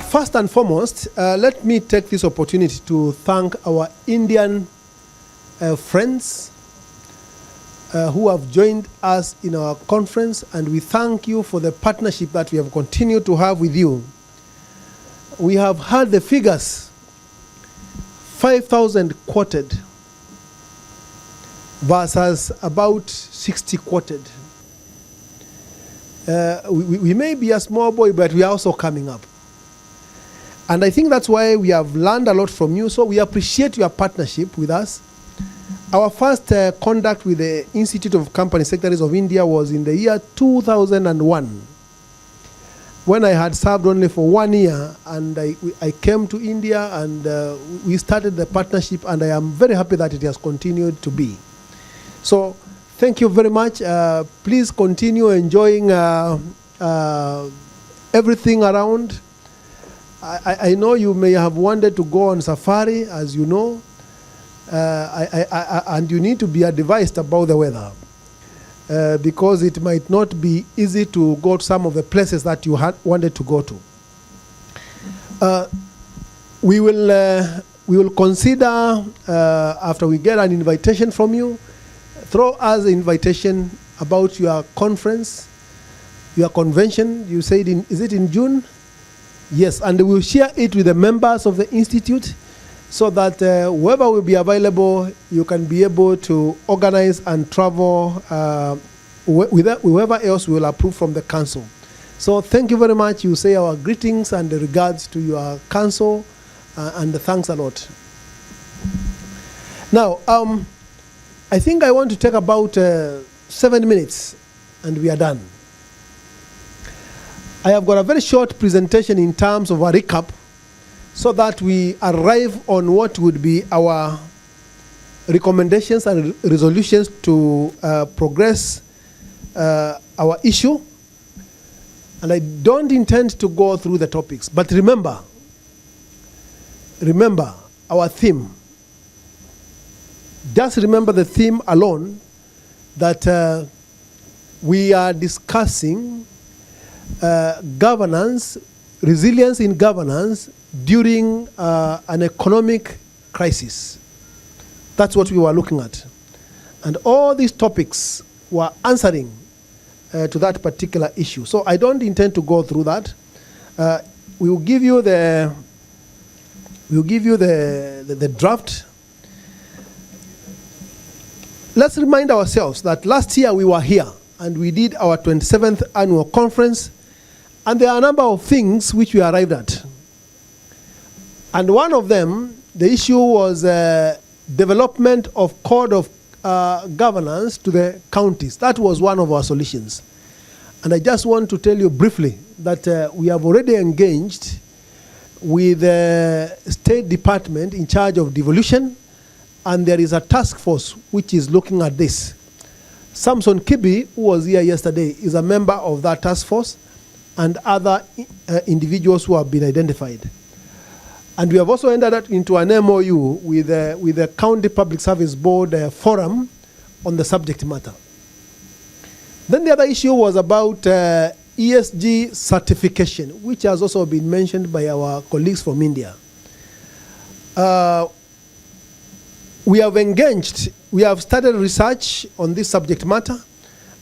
First and foremost, let me take this opportunity to thank our Indian friends who have joined us in our conference, and we thank you for the partnership that we have continued to have with you. We have heard the figures, 5,000 quoted versus about 60 quoted. We may be a small boy, but we are also coming up. And I think that's why we have learned a lot from you, so we appreciate your partnership with us. Our first contact with the Institute of Company Secretaries of India was in the year 2001, when I had served only for 1 year, and I came to India, and we started the partnership, and I am very happy that it has continued to be. So thank you very much. Please continue enjoying everything around. I know you may have wanted to go on safari, as you know, and you need to be advised about the weather, because it might not be easy to go to some of the places that you had wanted to go to. We will consider, after we get an invitation from you, throw us an invitation about your conference, your convention. You said, is it in June? Yes, and we'll share it with the members of the Institute, so that whoever will be available, you can be able to organize and travel with whoever else will approve from the council. So thank you very much. You say our greetings and regards to your council, and thanks a lot. Now, I think I want to take about 7 minutes, and we are done. I have got a very short presentation in terms of a recap, so that we arrive on what would be our recommendations and resolutions to progress our issue. And I don't intend to go through the topics, but remember our theme. Just remember the theme alone, that we are discussing governance, resilience in governance during an economic crisis. That's what we were looking at. And all these topics were answering to that particular issue. So I don't intend to go through that. We will give you the draft. Let's remind ourselves that last year we were here and we did our 27th annual conference, and there are a number of things which we arrived at. And one of them, the issue was development of code of governance to the counties. That was one of our solutions. And I just want to tell you briefly that we have already engaged with the State Department in charge of devolution, and there is a task force which is looking at this. Samson Kibi, who was here yesterday, is a member of that task force, and other individuals who have been identified. And we have also entered into an MOU with the County Public Service Board forum on the subject matter. Then the other issue was about ESG certification, which has also been mentioned by our colleagues from India. We have started research on this subject matter,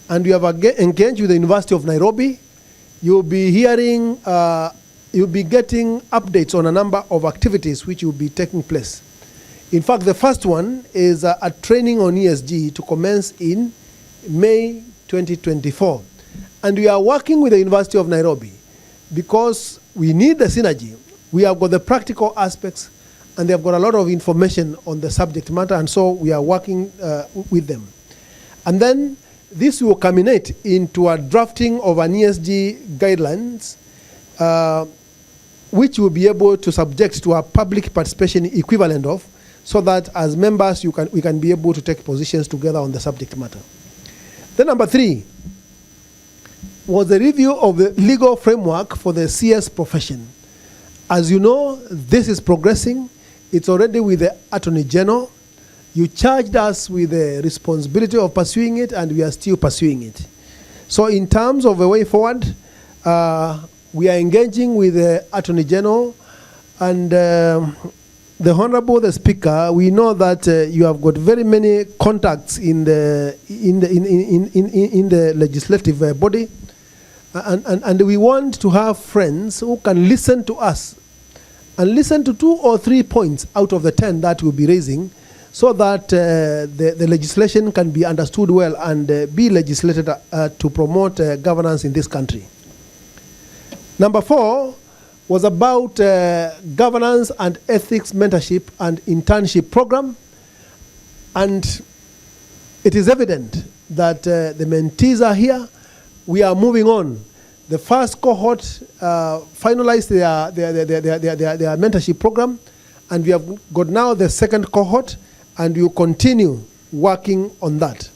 and we have engaged with the University of Nairobi. You'll be hearing, you'll be getting updates on a number of activities which will be taking place. In fact, the first one is a training on ESG to commence in May 2024. And we are working with the University of Nairobi because we need the synergy. We have got the practical aspects, and they have got a lot of information on the subject matter, and so we are working with them. And then this will culminate into a drafting of an ESG guidelines, which will be able to subject to a public participation equivalent of, so that as members we can be able to take positions together on the subject matter. Then number 3 was the review of the legal framework for the CS profession. As you know, this is progressing. It's already with the Attorney General. You charged us with the responsibility of pursuing it, and we are still pursuing it. So in terms of a way forward, we are engaging with the Attorney General and the Honorable the Speaker. We know that you have got very many contacts in the legislative body, and we want to have friends who can listen to us and listen to 2 or 3 points out of the 10 that we'll be raising, so that the legislation can be understood well and be legislated to promote governance in this country. Number 4 was about governance and ethics mentorship and internship program. And it is evident that the mentees are here. We are moving on. The first cohort finalized their mentorship program, and we have got now the second cohort, and we will continue working on that.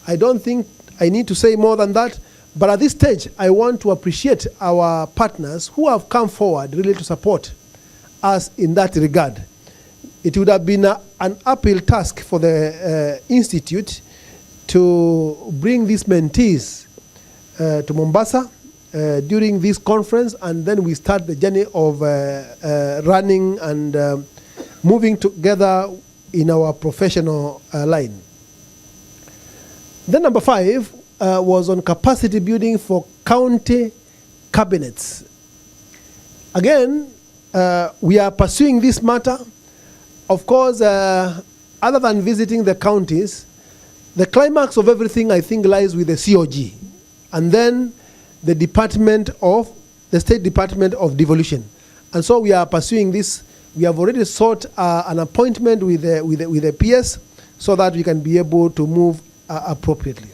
I don't think I need to say more than that, but at this stage, I want to appreciate our partners who have come forward really to support us in that regard. It would have been an uphill task for the Institute to bring these mentees to Mombasa during this conference, and then we start the journey of running and moving together in our professional line. Then number 5 was on capacity building for county cabinets. Again, we are pursuing this matter. Of course, other than visiting the counties, the climax of everything, I think, lies with the COG, and then the State Department of Devolution. And so we are pursuing this. We have already sought an appointment with the PS so that we can be able to move appropriately.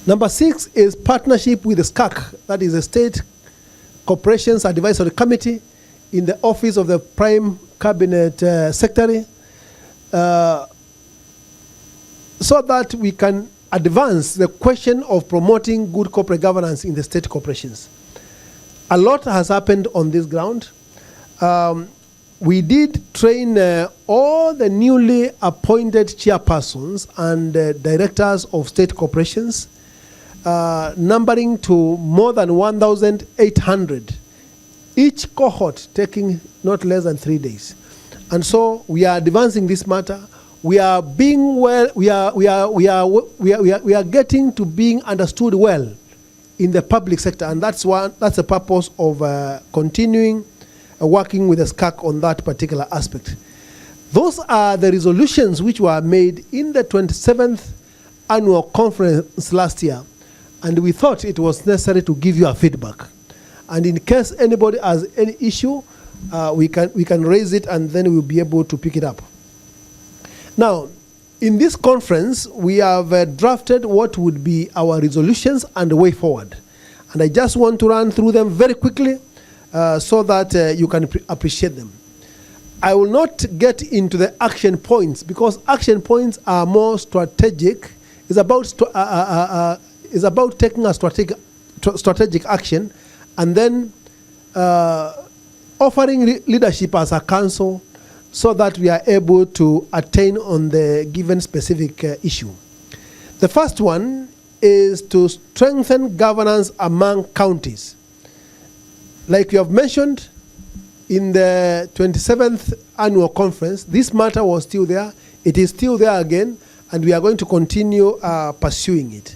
Number 6 is partnership with the SCAC, that is the State Corporations Advisory Committee, in the office of the Prime Cabinet Secretary, so that we can advance the question of promoting good corporate governance in the state corporations. A lot has happened on this ground. We did train all the newly appointed chairpersons and directors of state corporations, numbering to more than 1,800, each cohort taking not less than 3 days. And so we are advancing this matter. We are being well. We are getting to being understood well in the public sector, and that's the purpose of continuing working with the SCAC on that particular aspect. Those are the resolutions which were made in the 27th annual conference last year, and we thought it was necessary to give you a feedback. And in case anybody has any issue, we can raise it, and then we'll be able to pick it up. Now, in this conference, we have drafted what would be our resolutions and the way forward. And I just want to run through them very quickly so that you can appreciate them. I will not get into the action points because action points are more strategic. It's about taking a strategic action and then offering leadership as a council so that we are able to attain on the given specific issue. The first one is to strengthen governance among counties. Like we have mentioned in the 27th annual conference, this matter was still there. It is still there again, and we are going to continue pursuing it.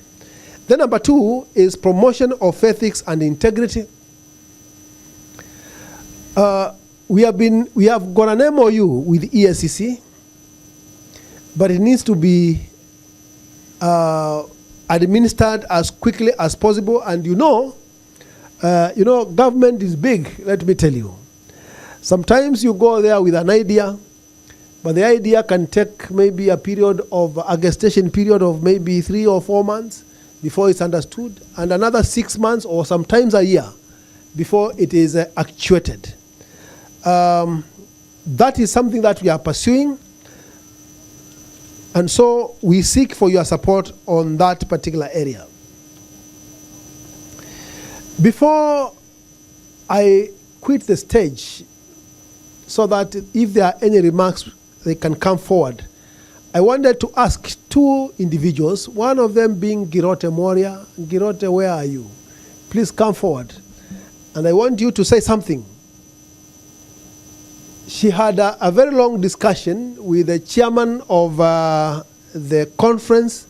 Then number 2 is promotion of ethics and integrity. We have got an MOU with ESCC, but it needs to be administered as quickly as possible. And government is big, let me tell you. Sometimes you go there with an idea, but the idea can take maybe a gestation period of maybe 3 or 4 months before it's understood, and another 6 months or sometimes a year before it is actuated. That is something that we are pursuing, and so we seek for your support on that particular area. Before I quit the stage, so that if there are any remarks, they can come forward, I wanted to ask 2 individuals, one of them being Girote Moria. Girote, where are you? Please come forward. and I want you to say something. She had a very long discussion with the chairman of the conference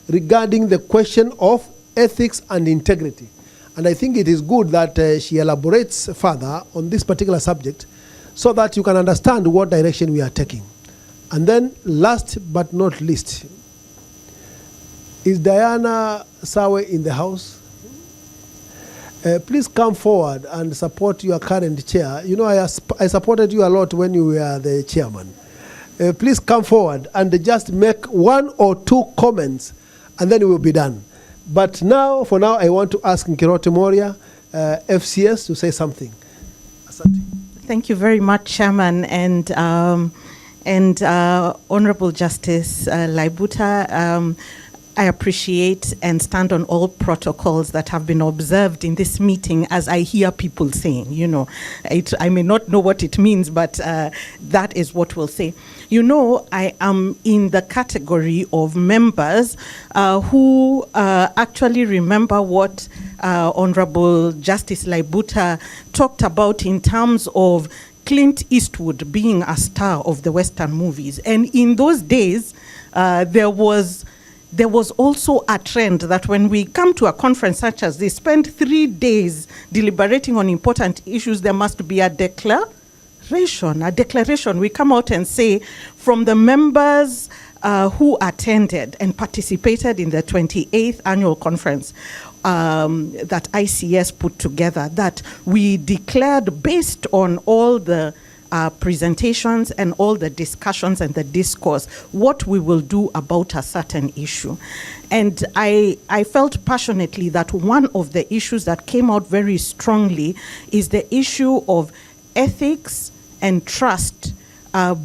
regarding the question of ethics and integrity. And I think it is good that she elaborates further on this particular subject so that you can understand what direction we are taking. And then, last but not least, is Diana Sawe in the house? Please come forward and support your current chair. You know, I supported you a lot when you were the chairman. Please come forward and just make 1 or 2 comments, and then we will be done. But now, for now, I want to ask Nkirote Moria, FCS, to say something. Asante. Thank you very much, Chairman, and Honorable Justice Laibuta. I appreciate and stand on all protocols that have been observed in this meeting, as I hear people saying. You know, I may not know what it means, but that is what we'll say. You know, I am in the category of members who actually remember what Honorable Justice Laibuta talked about in terms of Clint Eastwood being a star of the Western movies. And in those days, there was also a trend that when we come to a conference such as this, spend 3 days deliberating on important issues, there must be a declaration. We come out and say, from the members who attended and participated in the 28th annual conference that ICS put together, that we declared, based on all the presentations and all the discussions and the discourse, what we will do about a certain issue. And I felt passionately that one of the issues that came out very strongly is the issue of ethics and trust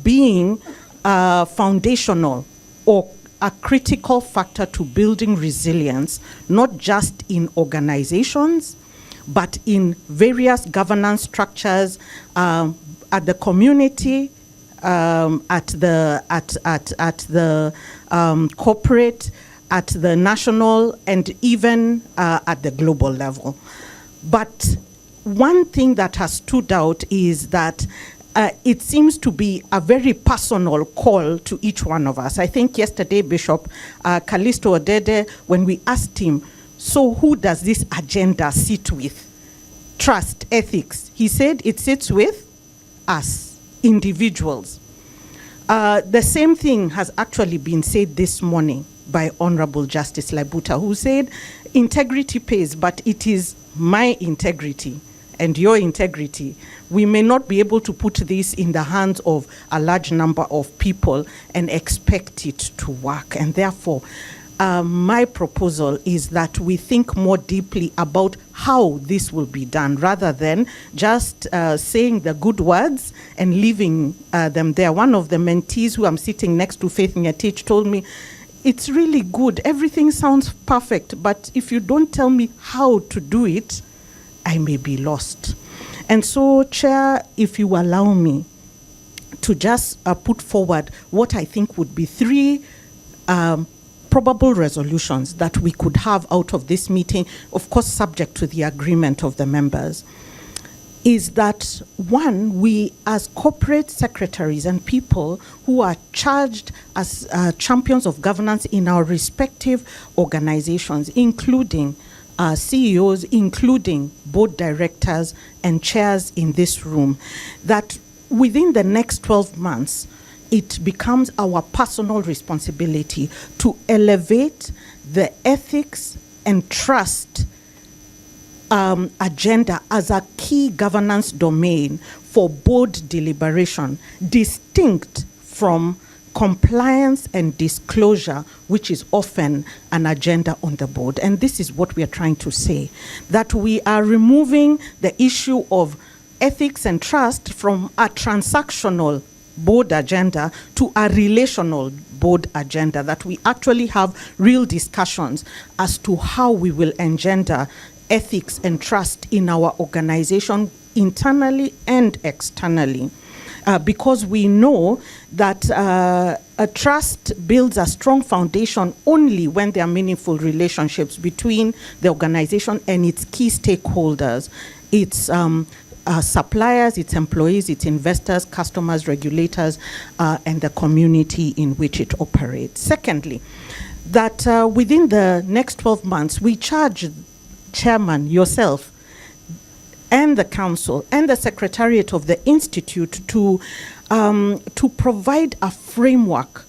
being foundational or a critical factor to building resilience, not just in organizations, but in various governance structures, at the community, at the corporate, at the national, and even at the global level. But one thing that has stood out is that it seems to be a very personal call to each one of us. I think yesterday, Bishop Callisto Odede, when we asked him, so who does this agenda sit with? Trust, ethics. He said it sits with us, individuals. The same thing has actually been said this morning by Honorable Justice Laibuta, who said integrity pays, but it is my integrity and your integrity. We may not be able to put this in the hands of a large number of people and expect it to work. And therefore, my proposal is that we think more deeply about how this will be done, rather than just saying the good words and leaving them there. One of the mentees who I'm sitting next to, Faith Nyatich, told me, it's really good, everything sounds perfect, but if you don't tell me how to do it, I may be lost. And so, Chair, if you allow me to just put forward what I think would be 3 probable resolutions that we could have out of this meeting, of course subject to the agreement of the members, is that, 1, we as corporate secretaries and people who are charged as champions of governance in our respective organizations, including CEOs, including board directors and chairs in this room, that within the next 12 months, it becomes our personal responsibility to elevate the ethics and trust agenda as a key governance domain for board deliberation, distinct from compliance and disclosure, which is often an agenda on the board. And this is what we are trying to say, that we are removing the issue of ethics and trust from a transactional board agenda to a relational board agenda, that we actually have real discussions as to how we will engender ethics and trust in our organization, internally and externally. because we know that a trust builds a strong foundation only when there are meaningful relationships between the organization and its key stakeholders, its suppliers, its employees, its investors, customers, regulators, and the community in which it operates. Secondly, that within the next 12 months, we charge Chairman, yourself, and the Council, and the Secretariat of the Institute to provide a framework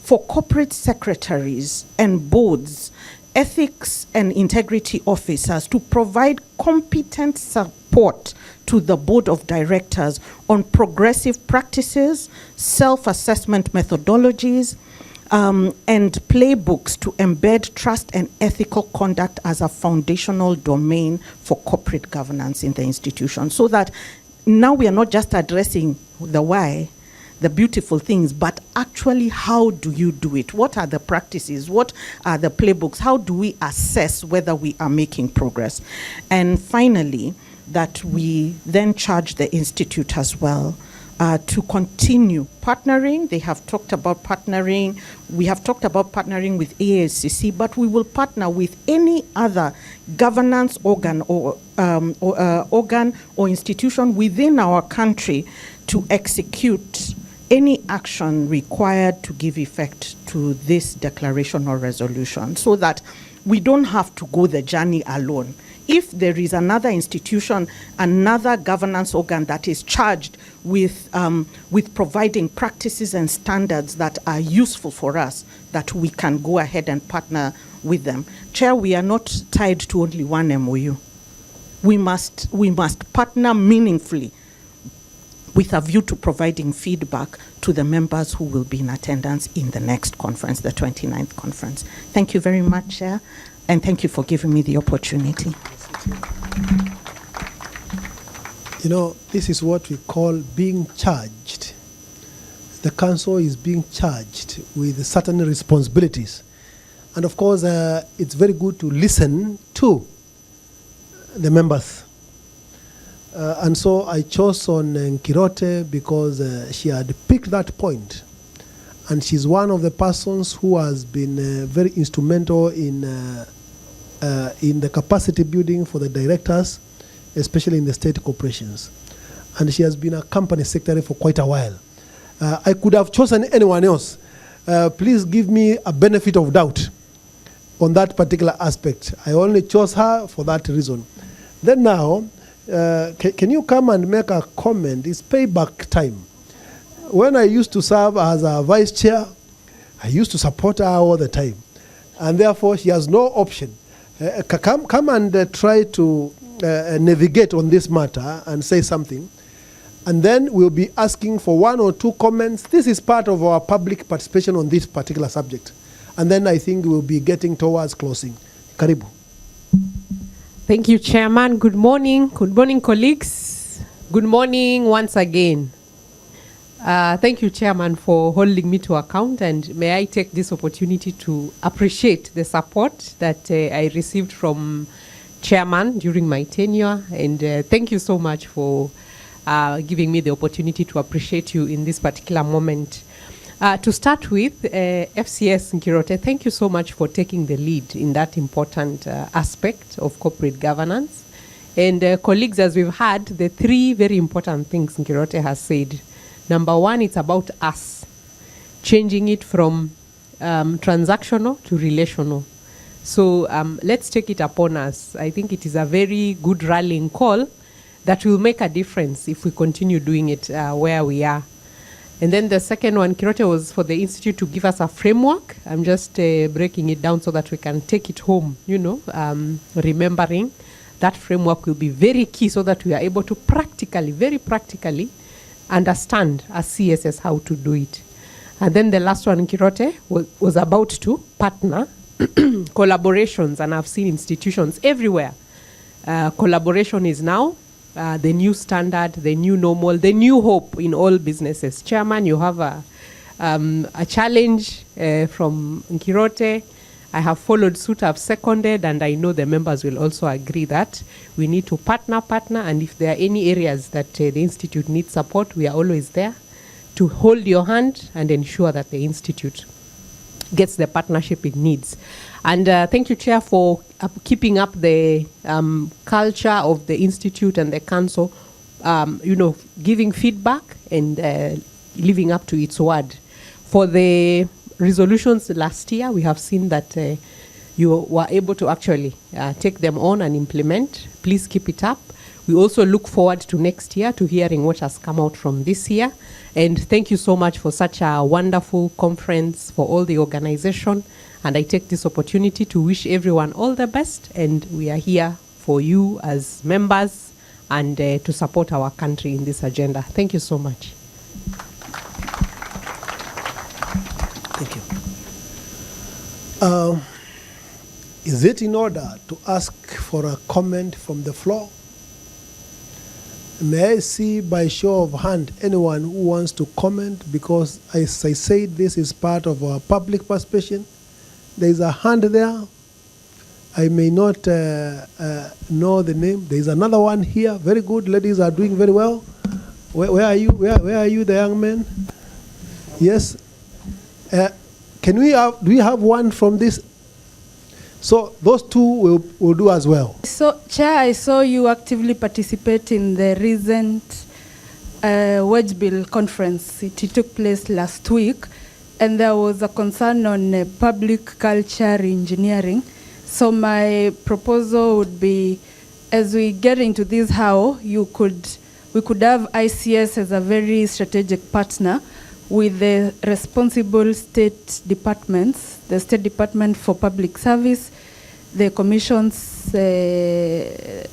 for corporate secretaries and boards, ethics and integrity officers to provide competent support to the Board of Directors on progressive practices, self-assessment methodologies, and playbooks to embed trust and ethical conduct as a foundational domain for corporate governance in the institution. So that now we are not just addressing the why, the beautiful things, but actually how do you do it? What are the practices? What are the playbooks? How do we assess whether we are making progress? And finally, that we then charge the Institute as well to continue partnering. They have talked about partnering. We have talked about partnering with ASCC, but we will partner with any other governance organ or institution within our country to execute any action required to give effect to this declaration or resolution, so that we don't have to go the journey alone. If there is another institution, another governance organ that is charged with providing practices and standards that are useful for us, that we can go ahead and partner with them. Chair, we are not tied to only one MOU. We must partner meaningfully with a view to providing feedback to the members who will be in attendance in the next conference, the 29th conference. Thank you very much, Chair, and thank you for giving me the opportunity. You know, this is what we call being charged. The council is being charged with certain responsibilities. And of course, it's very good to listen to the members. And so I chose on Nkirote because she had picked that point. And she's one of the persons who has been very instrumental in the capacity building for the directors, especially in the state corporations. And she has been a company secretary for quite a while. I could have chosen anyone else. Please give me a benefit of doubt on that particular aspect. I only chose her for that reason. Then now, can you come and make a comment? It's payback time. When I used to serve as a vice chair, I used to support her all the time. And therefore, she has no option. Come and try to navigate on this matter and say something. And then we'll be asking for one or two comments. This is part of our public participation on this particular subject. And then I think we'll be getting towards closing. Karibu. Thank you, Chairman. Good morning. Good morning, colleagues. Good morning once again. Thank you, Chairman, for holding me to account. And may I take this opportunity to appreciate the support that I received from Chairman during my tenure. And thank you so much for giving me the opportunity to appreciate you in this particular moment. To start with, FCS Nkirote, thank you so much for taking the lead in that important aspect of corporate governance. And colleagues, as we've heard, the three very important things Nkirote has said. Number one, it's about us, changing it from transactional to relational. So let's take it upon us. I think it is a very good rallying call that will make a difference if we continue doing it where we are. And then the second one, Nkirote, was for the Institute to give us a framework. I'm just breaking it down so that we can take it home, remembering that framework will be very key so that we are able to very practically, understand as CSS how to do it. And then the last one, Nkirote, was about to partner collaborations. And I've seen institutions everywhere. Collaboration is now the new standard, the new normal, the new hope in all businesses. Chairman, you have a challenge from Nkirote. I have followed suit, I've seconded, and I know the members will also agree that we need to partner, and if there are any areas that the Institute needs support, we are always there to hold your hand and ensure that the Institute gets the partnership it needs. And thank you, Chair, for keeping up the culture of the Institute and the Council, giving feedback and living up to its word. For the resolutions last year, we have seen that you were able to actually take them on and implement. Please keep it up. We also look forward to next year, to hearing what has come out from this year. And thank you so much for such a wonderful conference, for all the organization. And I take this opportunity to wish everyone all the best. And we are here for you as members and to support our country in this agenda. Thank you so much. Thank you. Is it in order to ask for a comment from the floor? May I see by show of hand anyone who wants to comment? Because as I said, this is part of our public participation. There is a hand there. I may not know the name. There is another one here. Very good. Ladies are doing very well. Where are you? Where are you, the young man? Yes. Do we have one from this? So those two will do as well. So, Chair, I saw you actively participate in the recent wage bill conference. It took place last week, and there was a concern on public culture engineering. So my proposal would be, as we get into this, how we could have ICS as a very strategic partner with the responsible state departments, the State Department for Public Service, the commissions, the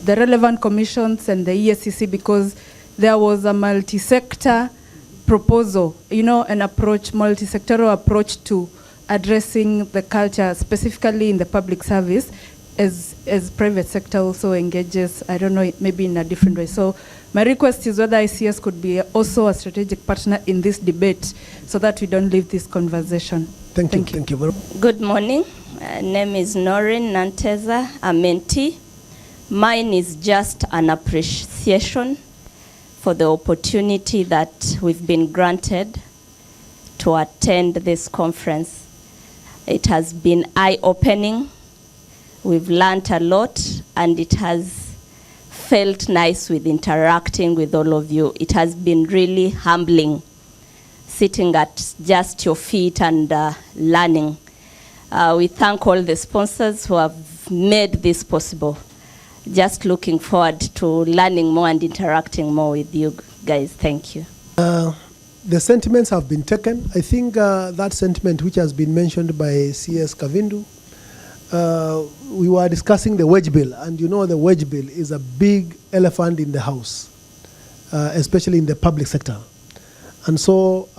relevant commissions, and the ESCC, because there was a multi-sector proposal, an approach, multi-sectoral approach to addressing the culture, specifically in the public service, as private sector also engages, I don't know, maybe in a different way. So my request is whether ICS could be also a strategic partner in this debate so that we don't leave this conversation. Thank you. Thank you very much. Good morning. Name is Noreen Nanteza, a mentee. Mine is just an appreciation for the opportunity that we've been granted to attend this conference. It has been eye-opening. We've learned a lot, and it has felt nice with interacting with all of you. It has been really humbling, sitting at just your feet and learning. We thank all the sponsors who have made this possible. Just looking forward to learning more and interacting more with you guys. Thank you. The sentiments have been taken. I think that sentiment which has been mentioned by CS Kavindu, we were discussing the wage bill, and the wage bill is a big elephant in the house, especially in the public sector. And so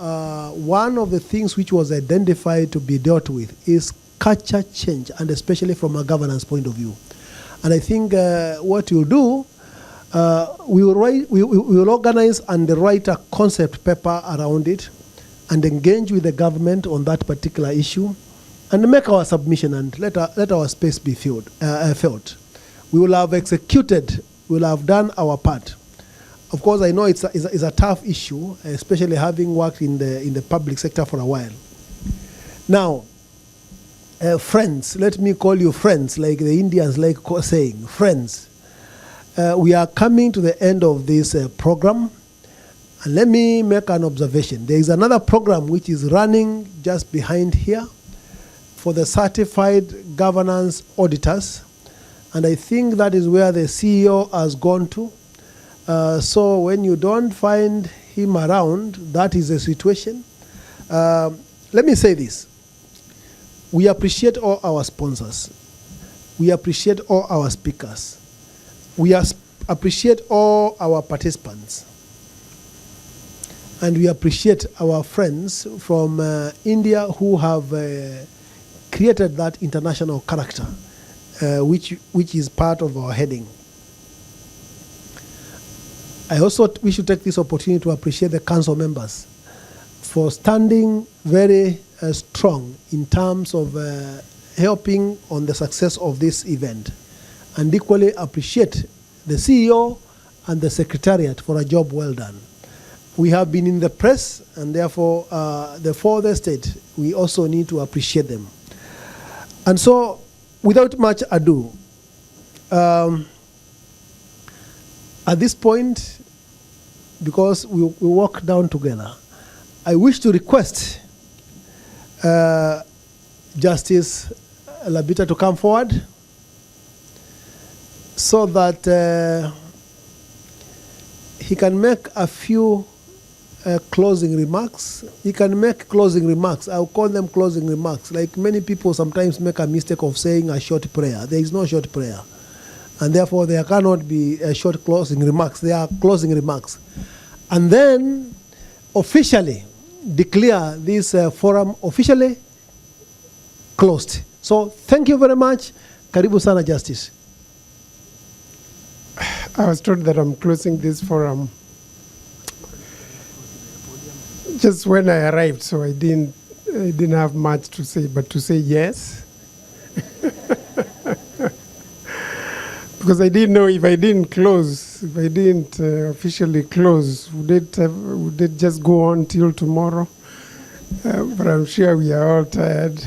one of the things which was identified to be dealt with is culture change, and especially from a governance point of view. And I think what you'll do, we will organize and write a concept paper around it and engage with the government on that particular issue and make our submission and let our space be filled. We will have executed, we will have done our part. Of course, I know it's a tough issue, especially having worked in the public sector for a while. Now, friends, let me call you friends, like the Indians like saying, friends. We are coming to the end of this program, and let me make an observation. There is another program which is running just behind here for the certified governance auditors, and I think that is where the CEO has gone to. So when you don't find him around, that is the situation. Let me say this. We appreciate all our sponsors. We appreciate all our speakers. We appreciate all our participants. And we appreciate our friends from India who have created that international character, which is part of our heading. We should take this opportunity to appreciate the council members for standing very strong in terms of helping on the success of this event, and equally appreciate the CEO and the Secretariat for a job well done. We have been in the press, and therefore the fourth estate, we also need to appreciate them. And so, without much ado, at this point, because we walk down together, I wish to request Justice Labita to come forward so that he can make a few closing remarks. He can make closing remarks. I'll call them closing remarks. Like many people sometimes make a mistake of saying a short prayer. There is no short prayer. And therefore there cannot be a short closing remarks. They are closing remarks. And then officially declare this forum officially closed. So thank you very much. Karibu sana, Justice. I was told that I'm closing this forum just when I arrived, so I didn't have much to say, but to say yes. Because I didn't know if I didn't officially close, would it just go on till tomorrow? But I'm sure we are all tired.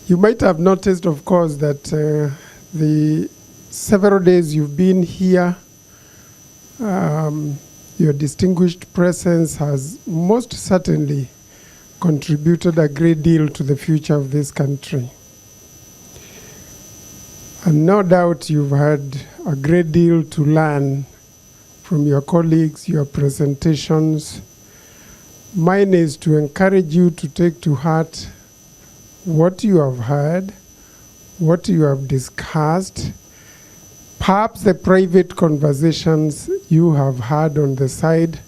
You might have noticed, of course, that the several days you've been here, your distinguished presence has most certainly contributed a great deal to the future of this country. And no doubt you've had a great deal to learn from your colleagues, your presentations. Mine is to encourage you to take to heart what you have heard, what you have discussed, perhaps the private conversations you have had on the side,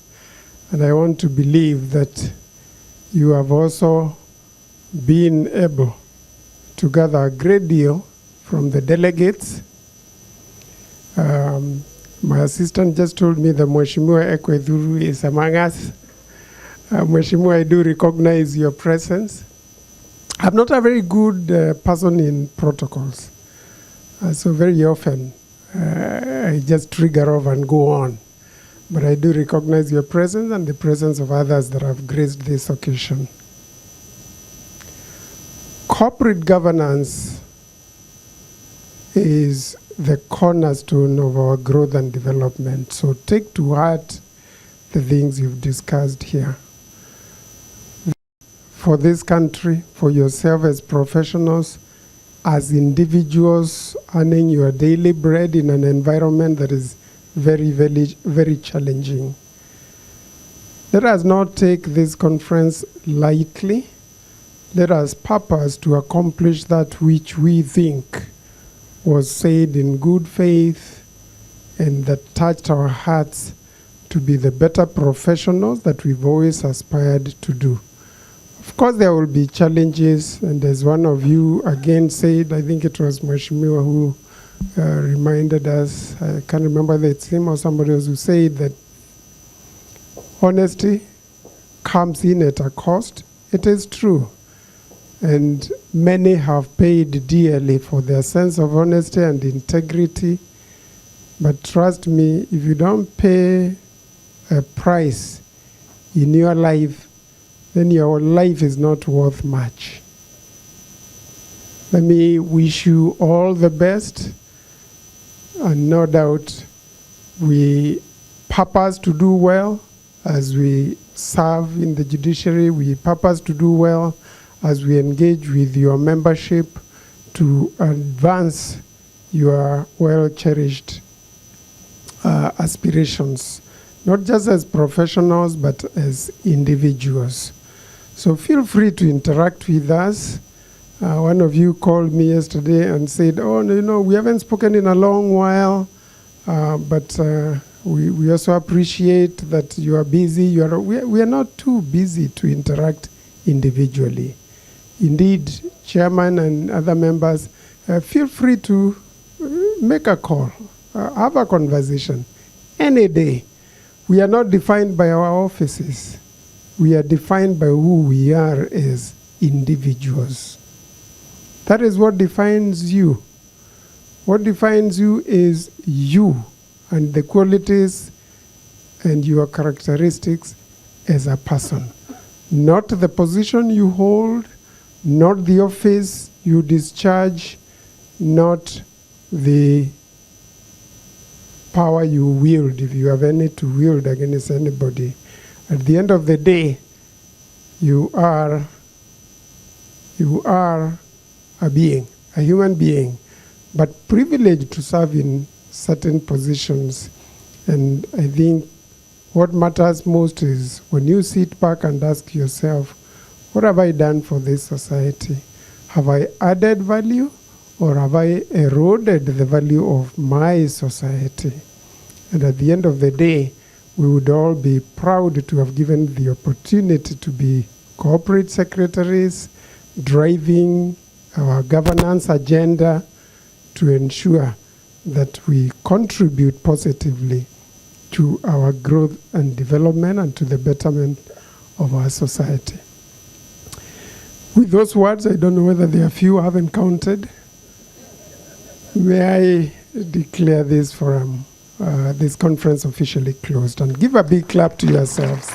and I want to believe that you have also been able to gather a great deal from the delegates. My assistant just told me that Mheshimiwa Ekwethuru is among us. Mheshimiwa, I do recognize your presence. I'm not a very good person in protocols, so very often I just trigger off and go on. But I do recognize your presence and the presence of others that have graced this occasion. Corporate governance is the cornerstone of our growth and development. So take to heart the things you've discussed here. For this country, for yourself as professionals, as individuals earning your daily bread in an environment that is very, very, very challenging. Let us not take this conference lightly. Let us purpose to accomplish that which we think was said in good faith and that touched our hearts to be the better professionals that we've always aspired to do. Of course, there will be challenges, and as one of you again said, I think it was Mheshimiwa who reminded us, I can't remember whether it's him or somebody else who said that honesty comes in at a cost. It is true. And many have paid dearly for their sense of honesty and integrity. But trust me, if you don't pay a price in your life, then your life is not worth much. Let me wish you all the best. And no doubt we purpose to do well as we serve in the judiciary. We purpose to do well as we engage with your membership to advance your well-cherished aspirations, not just as professionals, but as individuals. So feel free to interact with us. One of you called me yesterday and said, oh, no, we haven't spoken in a long while, but we also appreciate that you are busy. We are not too busy to interact individually. Indeed, Chairman and other members, feel free to make a call, have a conversation any day. We are not defined by our offices. We are defined by who we are as individuals. That is what defines you. What defines you is you and the qualities and your characteristics as a person. Not the position you hold, not the office you discharge, not the power you wield, if you have any to wield against anybody. At the end of the day, you are a being, a human being, but privileged to serve in certain positions. And I think what matters most is when you sit back and ask yourself, what have I done for this society? Have I added value, or have I eroded the value of my society? And at the end of the day, we would all be proud to have given the opportunity to be corporate secretaries, driving our governance agenda to ensure that we contribute positively to our growth and development and to the betterment of our society. With those words, I don't know whether there are few I haven't counted. May I declare this forum, this conference officially closed, and give a big clap to yourselves.